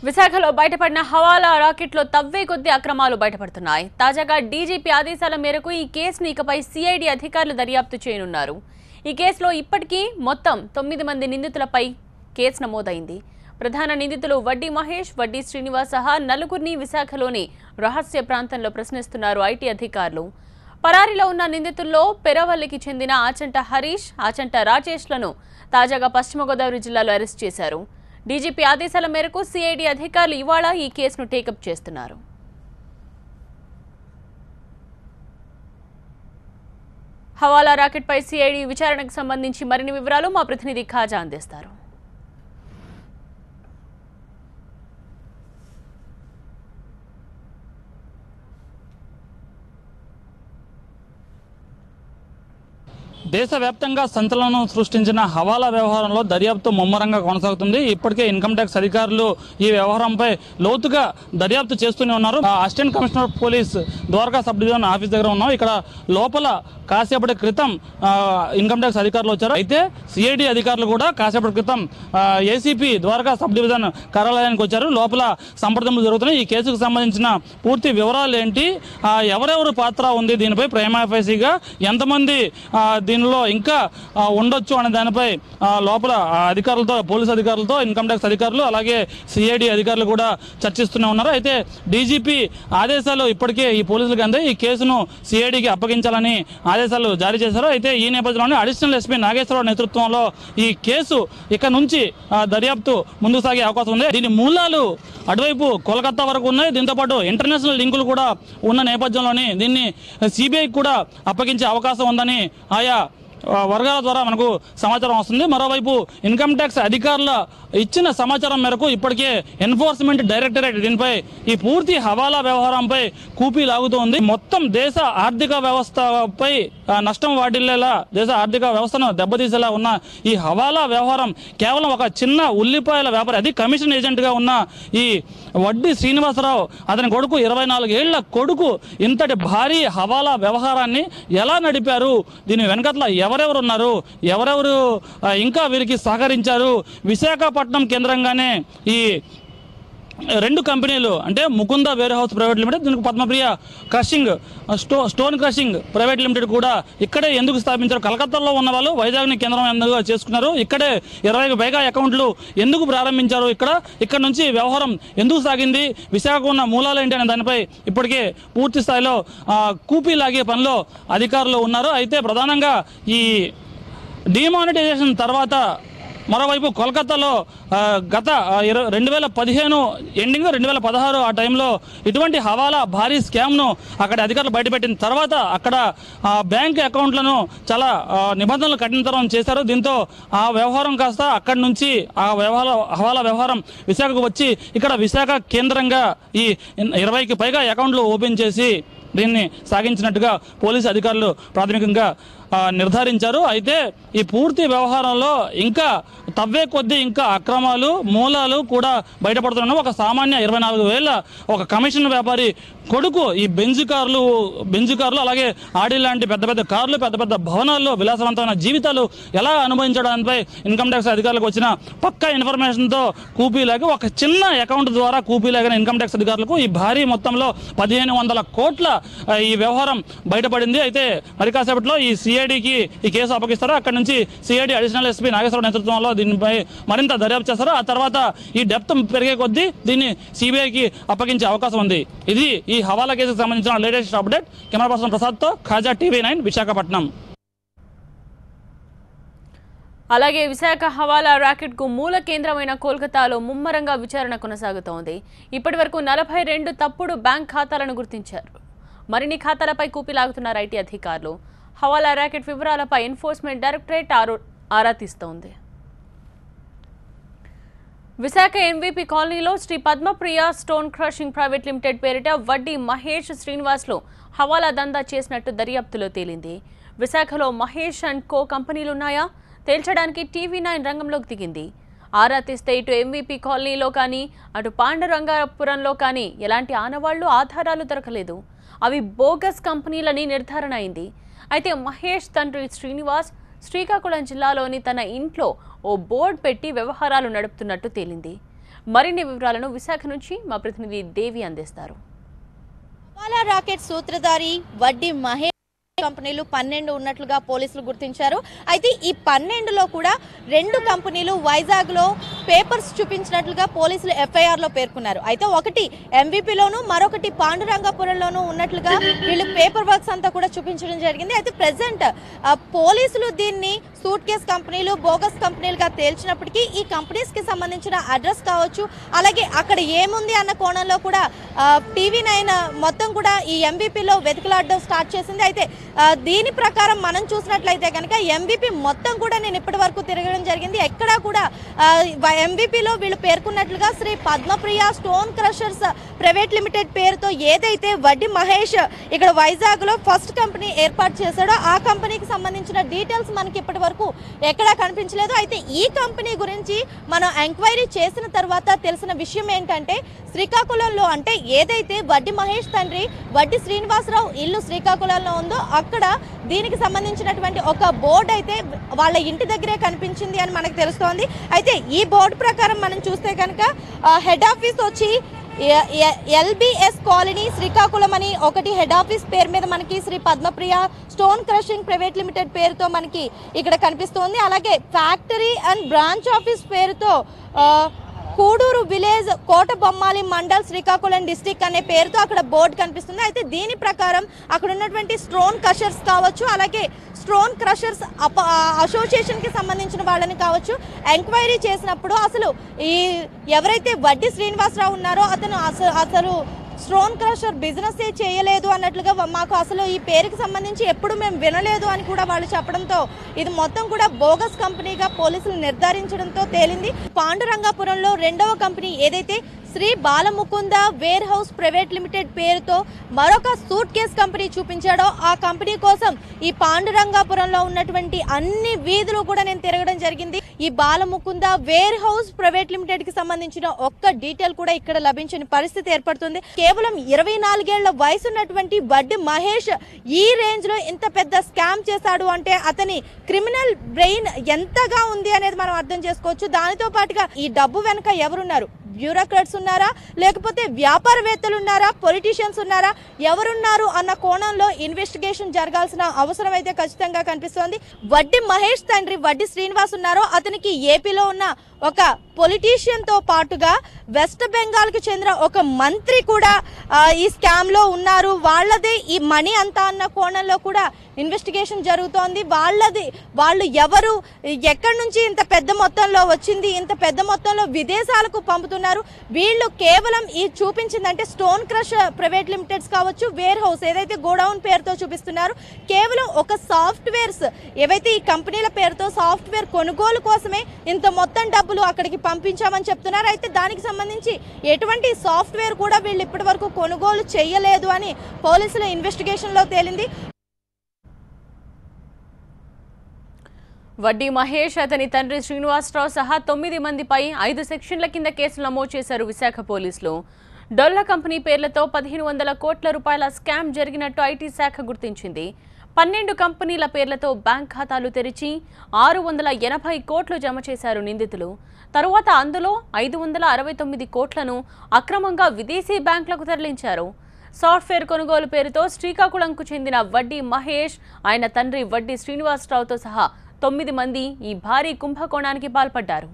విశాఖలో బయటపడిన హవాలా రాకెట్లో తవ్వే కొద్ది అక్రమాలు బయటపడుతున్నాయి. తాజాగా డీజీపీ ఆదేశాల మేరకు ఈ కేసును ఇకపై సిఐడి అధికారులు దర్యాప్తు చేయనున్నారు. ఈ కేసులో ఇప్పటికీ మొత్తం 9 మంది నిందితులపై కేసు నమోదైంది. ప్రధాన నిందితులు వడ్డీ మహేష్, వడ్డీ శ్రీనివాస్ సహా నలుగురిని విశాఖలోని రహస్య ప్రాంతంలో ప్రశ్నిస్తున్నారు ఐటీ అధికారులు. పరారీలో ఉన్న నిందితుల్లో పెరవల్లికి చెందిన ఆచంట హరీష్, ఆచంట రాజేష్లను తాజాగా పశ్చిమ గోదావరి జిల్లాలో అరెస్ట్ చేశారు. డీజీపీ ఆదేశాల మేరకు సిఐడి అధికారులు ఇవాళ ఈ కేసును టేకప్ చేస్తున్నారు. హవాలా రాకెట్పై సిఐడి విచారణకు సంబంధించి మరిన్ని వివరాలు మా ప్రతినిధి ఖాజా అందిస్తారు. దేశవ్యాప్తంగా సంచలనం సృష్టించిన హవాలా వ్యవహారంలో దర్యాప్తు ముమ్మరంగా కొనసాగుతుంది. ఇప్పటికే ఇన్కమ్ ట్యాక్స్ అధికారులు ఈ వ్యవహారంపై లోతుగా దర్యాప్తు చేస్తూనే ఉన్నారు. Assistant commissioner police Dwarka sub division office దగ్గర ఉన్నాం. ఇక్కడ లోపల కాసేపటి క్రితం ఇన్కమ్ ట్యాక్స్ అధికారులు వచ్చారు. అయితే సిఐడి అధికారులు కూడా కాసేపటి క్రితం ఏసీపీ ద్వారకా సబ్ డివిజన్ కార్యాలయానికి వచ్చారు. లోపల సంప్రదింపులు జరుగుతున్నాయి. ఈ కేసుకు సంబంధించిన పూర్తి వివరాలు ఏంటి, ఎవరెవరు పాత్ర ఉంది, దీనిపై ప్రైమాఫేసీగా ఎంతమంది దీనిలో ఇంకా ఉండొచ్చు అనే దానిపై లోపల అధికారులతో, పోలీస్ అధికారులతో, ఇన్కమ్ ట్యాక్స్ అధికారులు అలాగే సిఐడి అధికారులు కూడా చర్చిస్తూనే ఉన్నారు. అయితే డీజీపీ ఆదేశాలు ఇప్పటికే ఈ పోలీసులకు అందే ఈ కేసును సిఐడికి అప్పగించాలని ఆదేశాలు జారీ చేశారు. అయితే ఈ నేపథ్యంలోనే అడిషనల్ ఎస్పీ నాగేశ్వరరావు నేతృత్వంలో ఈ కేసు ఇక నుంచి దర్యాప్తు ముందుకు సాగే అవకాశం ఉంది. దీని మూలాలు అటువైపు కోల్కతా వరకు ఉన్నాయి. దీంతోపాటు ఇంటర్నేషనల్ లింకులు కూడా ఉన్న నేపథ్యంలోనే దీన్ని సిబిఐకి కూడా అప్పగించే అవకాశం ఉందని ఆయా వర్గాల ద్వారా మనకు సమాచారం వస్తుంది. మరోవైపు ఇన్కమ్ ట్యాక్స్ అధికారుల ఇచ్చిన సమాచారం మేరకు ఇప్పటికే ఎన్ఫోర్స్మెంట్ డైరెక్టరేట్ దీనిపై ఈ పూర్తి హవాలా వ్యవహారంపై కూపీ లాగుతోంది. మొత్తం దేశ ఆర్థిక వ్యవస్థపై నష్టం వాటిల్లేలా, దేశ ఆర్థిక వ్యవస్థను దెబ్బతీసేలా ఉన్న ఈ హవాలా వ్యవహారం కేవలం ఒక చిన్న ఉల్లిపాయల వ్యాపారి, అది కమిషన్ ఏజెంట్గా ఉన్న ఈ వడ్డీ శ్రీనివాసరావు, అతని కొడుకు 24 ఏళ్ల కొడుకు ఇంతటి భారీ హవాలా వ్యవహారాన్ని ఎలా నడిపారు, దీని వెనకట్ల ఎవరెవరు ఉన్నారు, ఎవరెవరు ఇంకా వీరికి సహకరించారు. విశాఖపట్నం కేంద్రంగానే ఈ 2 కంపెనీలు అంటే Mukunda warehouse private limited, దీనికి Padmapriya crushing stone crushing private limited కూడా ఇక్కడే ఎందుకు స్థాపించారు, కలకత్తాలో ఉన్న వాళ్ళు వైజాగ్ని కేంద్రం ఎందుకు చేసుకున్నారు, ఇక్కడే 20కి పైగా అకౌంట్లు ఎందుకు ప్రారంభించారు, ఇక్కడ నుంచి వ్యవహారం ఎందుకు సాగింది, విశాఖకు ఉన్న మూలాలు ఏంటి అనే దానిపై ఇప్పటికే పూర్తి స్థాయిలో కూపీ లాగే పనిలో అధికారులు ఉన్నారు. అయితే ప్రధానంగా ఈ డిమానిటైజేషన్ తర్వాత మరోవైపు కోల్కతాలో గత 2015 ఎండింగ్ 2016 ఆ టైంలో ఇటువంటి హవాలా భారీ స్కామ్ను అక్కడ అధికారులు బయటపెట్టిన తర్వాత అక్కడ బ్యాంక్ అకౌంట్లను చాలా నిబంధనలు కఠినతరం చేశారు. దీంతో ఆ వ్యవహారం కాస్త అక్కడి నుంచి ఆ హవాలా వ్యవహారం విశాఖకు వచ్చి ఇక్కడ విశాఖ కేంద్రంగా ఈ 20కి పైగా అకౌంట్లు ఓపెన్ చేసి దీన్ని సాగించినట్టుగా పోలీసు అధికారులు ప్రాథమికంగా నిర్ధారించారు. అయితే ఈ పూర్తి వ్యవహారంలో ఇంకా తవ్వే కొద్దీ ఇంకా అక్రమాలు, మూలాలు కూడా బయటపడుతున్నాయి. ఒక సామాన్య 24 ఏళ్ల ఒక కమిషన్ వ్యాపారి కొడుకు ఈ బెంజ్ కార్లు అలాగే ఆడి లాంటి పెద్ద పెద్ద కార్లు, పెద్ద పెద్ద భవనాల్లో విలాసవంతమైన జీవితాలు ఎలా అనుభవించడానిపై ఇన్కమ్ ట్యాక్స్ అధికారులకు వచ్చిన పక్కా ఇన్ఫర్మేషన్తో కూపీలాగి ఒక చిన్న అకౌంట్ ద్వారా కూపీలాగిన ఇన్కమ్ ట్యాక్స్ అధికారులకు ఈ భారీ మొత్తంలో 1500 కోట్ల ఈ వ్యవహారం బయటపడింది. అయితే మరి కాసేపట్లో ఈ సిఐడికి ఈ కేసు అప్పగిస్తారు. అక్కడి నుంచి సిఐడి అడిషనల్ ఎస్పీ నాగేశ్వరరావు నేతృత్వంలో దీనిపై మరింత దర్యాప్తు చేస్తారు. ఆ తర్వాత ఈ డెప్త్ పెరిగే కొద్దీ దీన్ని సిబిఐకి అప్పగించే అవకాశం ఉంది. ఇది ఈ హవాలా కేసుకు సంబంధించిన లేటెస్ట్ అప్డేట్. కెమెరా పర్సన్ ప్రసాద్తో ఖాజా టీవీ9 విశాఖపట్నం. అలాగే విశాఖ హవాలా రాకెట్ కు మూల కేంద్రమైన కోల్కతాలో ముమ్మరంగా విచారణ కొనసాగుతోంది. ఇప్పటి వరకు 42 తప్పుడు బ్యాంక్ ఖాతాలను గుర్తించారు. మరిన్ని ఖాతాలపై కూపీలాగుతున్నారు ఐటీ అధికారులు. హవాలా రాకెట్ వివరాలపై ఎన్ఫోర్స్మెంట్ డైరెక్టరేట్ ఆరా తీస్తోంది. విశాఖ ఎంవీపీ కాలనీలో Sri Padmapriya stone crushing private limited పేరిట వడ్డీ మహేష్, శ్రీనివాస్లు హవాలా దందా చేసినట్టు దర్యాప్తులో తేలింది. విశాఖలో మహేష్ అండ్ కో కంపెనీలున్నాయా తేల్చడానికి టీవీ9 రంగంలోకి దిగింది. ఆరా తీస్తే ఇటు ఎంవీపీ కాలనీలో కానీ అటు పాండురంగాపురంలో కానీ ఎలాంటి ఆనవాళ్లు, ఆధారాలు దొరకలేదు. అవి బోగస్ కంపెనీలని నిర్ధారణ అయింది. అయితే మహేష్ తండ్రి శ్రీనివాస్ శ్రీకాకుళం జిల్లాలోని తన ఇంట్లో ఓ బోర్డు పెట్టి వ్యవహారాలు నడుపుతున్నట్టు తేలింది. మరిన్ని వివరాలను విశాఖ నుంచి మా ప్రతినిధి దేవి అందిస్తారు. హవాలా రాకెట్ సూత్రధారి వడ్డీ మహేష్ కంపెనీలు 12 ఉన్నట్లుగా పోలీసులు గుర్తించారు. అయితే ఈ 12లో కూడా 2 కంపెనీలు వైజాగ్ లో పేపర్స్ చూపించినట్లుగా పోలీసులు ఎఫ్ఐఆర్ లో పేర్కొన్నారు. అయితే ఒకటి ఎంవిపిలోను మరొకటి పాండురంగపురంలోనూ ఉన్నట్లుగా వీళ్ళు పేపర్ వర్క్స్ అంతా కూడా చూపించడం జరిగింది. అయితే ప్రెసెంట్ పోలీసులు దీన్ని సూట్ కేస్ కంపెనీలు బోగస్ కంపెనీలుగా తేల్చినప్పటికీ ఈ కంపెనీస్ కి సంబంధించిన అడ్రస్ కావచ్చు, అలాగే అక్కడ ఏముంది అన్న కోణంలో కూడా TV9 మొత్తం కూడా ఈ ఎంవిపిలో వెతుకులాడడం స్టార్ట్ చేసింది. అయితే దీని ప్రకారం మనం చూసినట్లయితే కనుక ఎంవిపి మొత్తం కూడా నేను ఇప్పటి వరకు తిరగడం జరిగింది. ఎక్కడా కూడా ఎంవిపిలో వీళ్ళు పేర్కొన్నట్లుగా Sri Padmapriya stone crushers private limited పేరుతో ఏదైతే వడ్డీ మహేష్ ఇక్కడ వైజాగ్ లో ఫస్ట్ కంపెనీ ఏర్పాటు చేశాడో ఆ కంపెనీకి సంబంధించిన డీటెయిల్స్ మనకి ఇప్పటి వరకు ఎక్కడా కనిపించలేదు. అయితే ఈ కంపెనీ గురించి మనం ఎంక్వైరీ చేసిన తర్వాత తెలిసిన విషయం ఏంటంటే శ్రీకాకుళంలో అంటే ఏదైతే వడ్డీ మహేష్ తండ్రి వడ్డీ శ్రీనివాసరావు ఇల్లు శ్రీకాకుళంలో ఉందో అక్కడ దీనికి సంబంధించినటువంటి ఒక బోర్డు అయితే వాళ్ళ ఇంటి దగ్గరే కనిపించింది అని మనకు తెలుస్తోంది. అయితే ఈ బోర్డు ప్రకారం మనం చూస్తే కనుక హెడ్ ఆఫీస్ వచ్చి LBS కాలనీ శ్రీకాకుళం అని ఒకటి హెడ్ ఆఫీస్ పేరు మీద మనకి Shri Padmapriya stone crushing private limited పేరుతో మనకి ఇక్కడ కనిపిస్తోంది. అలాగే ఫ్యాక్టరీ అండ్ బ్రాంచ్ ఆఫీస్ పేరుతో కూడూరు విలేజ్ కోటబొమ్మాలి మండల్ శ్రీకాకుళం డిస్టిక్ అనే పేరుతో అక్కడ బోర్డు కనిపిస్తుంది. అయితే దీని ప్రకారం అక్కడ ఉన్నటువంటి స్టోన్ క్రషర్స్ కావచ్చు, అలాగే స్టోన్ క్రషర్స్ అసోసియేషన్ కి సంబంధించిన వాళ్ళని కావచ్చు ఎంక్వైరీ చేసినప్పుడు అసలు ఈ ఎవరైతే వడ్డీ శ్రీనివాసరావు ఉన్నారో అతను అసలు స్టోన్ క్రషర్ బిజినెస్ చేయలేదు అన్నట్లుగా మాకు అసలు ఈ పేరుకి సంబంధించి ఎప్పుడు మేము వినలేదు అని కూడా వాళ్ళు చెప్పడంతో ఇది మొత్తం కూడా బోగస్ కంపెనీగా పోలీసులు నిర్ధారించడంతో తేలింది. పాండురంగాపురంలో 2వ కంపెనీ ఏదైతే Shri Balamukunda warehouse private limited పేరుతో మరొక సూట్ కేస్ కంపెనీ చూపించాడో ఆ కంపెనీ కోసం ఈ పాండురంగాపురంలో ఉన్నటువంటి అన్ని వీధులు కూడా నేను తిరగడం జరిగింది. ఈ Balamukunda warehouse private limited కి సంబంధించిన ఒక్క డీటెయిల్ కూడా ఇక్కడ లభించని పరిస్థితి ఏర్పడుతుంది. కేవలం 24 ఏళ్ల వయసు ఉన్నటువంటి వడ్డీ మహేష్ ఈ రేంజ్ లో ఇంత పెద్ద స్కామ్ చేశాడు అంటే అతని క్రిమినల్ బ్రెయిన్ ఎంతగా ఉంది అనేది మనం అర్థం చేసుకోవచ్చు. దానితో పాటుగా ఈ డబ్బు వెనుక ఎవరున్నారు? బ్యూరోక్రాట్స్ ఉన్నారా, లేకపోతే వ్యాపారవేత్తలు ఉన్నారా, పొలిటీషియన్స్ ఉన్నారా, ఎవరున్నారు అన్న కోణంలో ఇన్వెస్టిగేషన్ జరగాల్సిన అవసరం అయితే ఖచ్చితంగా కనిపిస్తోంది. వడ్డీ మహేష్ తండ్రి వడ్డీ శ్రీనివాస్ ఉన్నారో అతనికి ఏపీలో ఉన్న ఒక పొలిటీషియన్ తో పాటుగా వెస్ట్ బెంగాల్ కి చెందిన ఒక మంత్రి కూడా ఈ స్కామ్ లో ఉన్నారు. వాళ్ళదే ఈ మనీ అంతా అన్న కోణంలో కూడా ఇన్వెస్టిగేషన్ జరుగుతోంది. వాళ్ళు ఎవరు, ఎక్కడి నుంచి ఇంత పెద్ద మొత్తంలో వచ్చింది, ఇంత పెద్ద మొత్తంలో విదేశాలకు పంపుతున్నారు. వీళ్ళు కేవలం ఈ చూపించిందంటే స్టోన్ క్రష్ ప్రైవేట్ లిమిటెడ్స్ కావచ్చు, వేర్ హౌస్ ఏదైతే గోడౌన్ పేరుతో చూపిస్తున్నారు కేవలం ఒక సాఫ్ట్వేర్స్ ఏవైతే ఈ కంపెనీల పేరుతో సాఫ్ట్వేర్ కొనుగోలు కోసమే ఇంత మొత్తం డబ్బులు అక్కడికి పంపించామని చెప్తున్నారు. అయితే దానికి సంబంధించి ఎటువంటి సాఫ్ట్వేర్ కూడా వీళ్ళు ఇప్పటి వరకు కొనుగోలు చేయలేదు అని పోలీసుల ఇన్వెస్టిగేషన్ లో తేలింది. వడ్డీ మహేష్ అతని తండ్రి శ్రీనివాసరావు సహా 9 మందిపై 5 సెక్షన్ల కింద కేసులు నమోదు చేశారు విశాఖ పోలీసులు. డొల్ల కంపెనీ పేర్లతో 1500 కోట్ల రూపాయల స్కామ్ జరిగినట్టు ఐటీ శాఖ గుర్తించింది. 12 కంపెనీల పేర్లతో బ్యాంక్ ఖాతాలు తెరిచి 680 కోట్లు జమ చేశారు నిందితులు. తరువాత అందులో 569 కోట్లను అక్రమంగా విదేశీ బ్యాంకులకు తరలించారు. సాఫ్ట్వేర్ కొనుగోలు పేరుతో శ్రీకాకుళంకు చెందిన వడ్డీ మహేష్, ఆయన తండ్రి వడ్డీ శ్రీనివాసరావుతో సహా 9 మంది ఈ భారీ కుంభకోణానికి పాల్పడ్డారు.